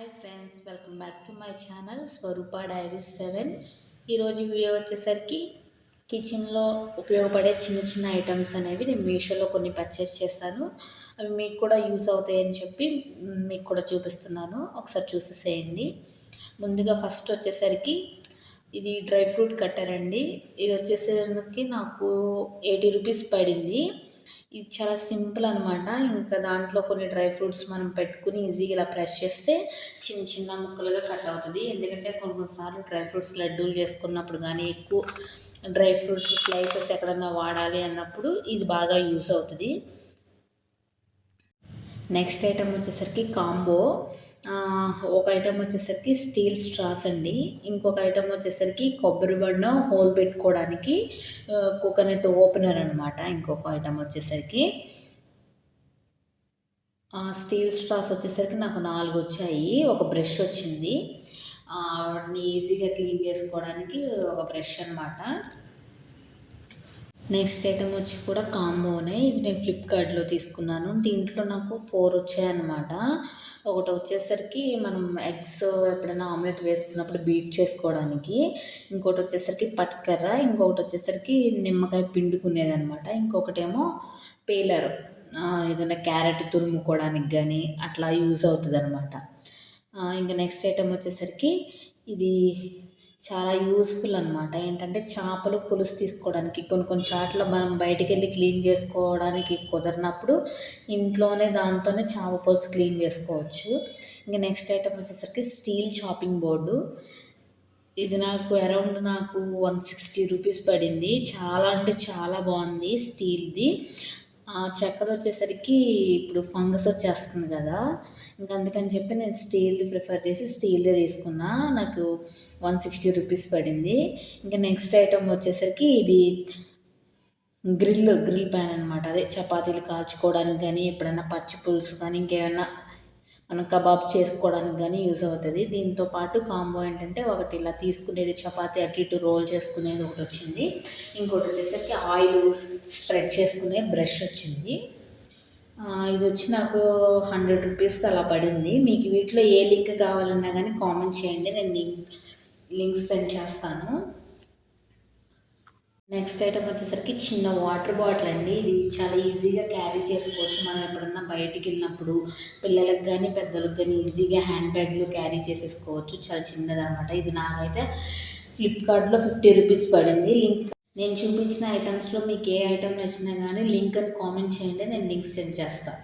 Hi friends, welcome back to my channel Swarupa diaries 7. ఈరోజు video వచ్చేసరికి కిచెన్లో ఉపయోగపడే చిన్న చిన్న ఐటమ్స్ అనేవి నేను మీషోలో కొన్ని పర్చేస్ చేశాను. అవి మీకు కూడా యూజ్ అవుతాయని చెప్పి మీకు కూడా చూపిస్తున్నాను. ఒకసారి చూసేసేయండి. ముందుగా ఫస్ట్ వచ్చేసరికి ఇది డ్రై ఫ్రూట్ కట్టర్ అండి. ఇది వచ్చేసరికి నాకు 80 రూపీస్ పడింది. ఇది చాలా సింపుల్ అనమాట. ఇంకా దాంట్లో కొన్ని డ్రై ఫ్రూట్స్ మనం పెట్టుకుని ఈజీగా ఇలా ప్రెస్ చేస్తే చిన్న చిన్న ముక్కలుగా కట్ అవుతుంది. ఎందుకంటే కొన్నిసార్లు డ్రై ఫ్రూట్స్ లడ్డూలు చేసుకున్నప్పుడు కానీ ఎక్కువ డ్రై ఫ్రూట్స్ స్లైసెస్ ఎక్కడన్నా వాడాలి అన్నప్పుడు ఇది బాగా యూస్ అవుతుంది. నెక్స్ట్ ఐటమ్ వచ్చేసరికి కాంబో. ఒక ఐటమ్ వచ్చేసరికి స్టీల్ స్ట్రాస్ అండి. ఇంకొక ఐటమ్ వచ్చేసరికి కొబ్బరి బండ హోల్ పెట్టుకోవడానికి కోకోనట్ ఓపెనర్ అనమాట. ఇంకొక ఐటమ్ వచ్చేసరికి స్టీల్ స్ట్రాస్ వచ్చేసరికి నాకు 4 వచ్చాయి. ఒక బ్రష్ వచ్చింది. వాటిని ఈజీగా క్లీన్ చేసుకోవడానికి ఒక బ్రష్ అనమాట. నెక్స్ట్ ఐటమ్ వచ్చి కూడా కాంబోనే. ఇది నేను ఫ్లిప్కార్ట్లో తీసుకున్నాను. దీంట్లో నాకు 4 వచ్చాయన్నమాట. ఒకటి వచ్చేసరికి మనం ఎగ్స్ ఎప్పుడైనా ఆమ్లెట్ వేసుకున్నప్పుడు బీట్ చేసుకోవడానికి, ఇంకోటి వచ్చేసరికి పట్కర్ర, ఇంకొకటి వచ్చేసరికి నిమ్మకాయ పిండుకునేది అనమాట. ఇంకొకటేమో పేలర్, ఏదైనా క్యారెట్ తురుముకోవడానికి కానీ అట్లా యూజ్ అవుతుంది అనమాట. ఇంకా నెక్స్ట్ ఐటమ్ వచ్చేసరికి ఇది చాలా యూస్ఫుల్ అనమాట. ఏంటంటే చేపలు పులుసు తీసుకోవడానికి కొన్ని చాట్ల మనం బయటికి వెళ్ళి క్లీన్ చేసుకోవడానికి కుదరినప్పుడు ఇంట్లోనే దాంతోనే చేప పులుసు క్లీన్ చేసుకోవచ్చు. ఇంకా నెక్స్ట్ ఐటమ్ వచ్చేసరికి స్టీల్ చాపింగ్ బోర్డు. ఇది నాకు అరౌండ్ 160 రూపీస్ పడింది. చాలా అంటే చాలా బాగుంది స్టీల్ది. చెక్కది వచ్చేసరికి ఇప్పుడు ఫంగస్ వచ్చేస్తుంది కదా, ఇంకా అందుకని చెప్పి నేను స్టీల్ది ప్రిఫర్ చేసి స్టీల్దే తీసుకున్నా. నాకు 160 రూపీస్ పడింది. ఇంకా నెక్స్ట్ ఐటమ్ వచ్చేసరికి ఇది గ్రిల్ ప్యాన్ అనమాట. అదే చపాతీలు కాల్చుకోవడానికి కానీ ఎప్పుడైనా పచ్చి పులుసు కానీ ఇంకేమైనా మనం కబాబ్ చేసుకోవడానికి కానీ యూజ్ అవుతుంది. దీంతో పాటు కాంబో ఏంటంటే ఒకటి ఇలా తీసుకునేది చపాతీ అటు ఇటు రోల్ చేసుకునేది ఒకటి వచ్చింది. ఇంకోటి వచ్చేసరికి ఆయిల్ స్ప్రెడ్ చేసుకునే బ్రష్ వచ్చింది. ఇది వచ్చి నాకు 100 రూపీస్ అలా పడింది. మీకు వీటిలో ఏ లింక్ కావాలన్నా కానీ కామెంట్ చేయండి, నేను లింక్స్ సెండ్ చేస్తాను. నెక్స్ట్ ఐటమ్ వచ్చేసరికి చిన్న వాటర్ బాటిల్ అండి. ఇది చాలా ఈజీగా క్యారీ చేసుకోవచ్చు. మనం ఎప్పుడన్నా బయటికి వెళ్ళినప్పుడు పిల్లలకు కానీ పెద్దలకు కానీ ఈజీగా హ్యాండ్ బ్యాగ్లో క్యారీ చేసేసుకోవచ్చు. చాలా చిన్నది అనమాట. ఇది నాకైతే ఫ్లిప్కార్ట్లో 50 రూపీస్ పడింది. లింక్ నేను చూపించిన ఐటమ్స్లో మీకు ఏ ఐటమ్ నచ్చినా కానీ లింక్ అని కామెంట్ చేయండి, నేను లింక్ సెండ్ చేస్తాను.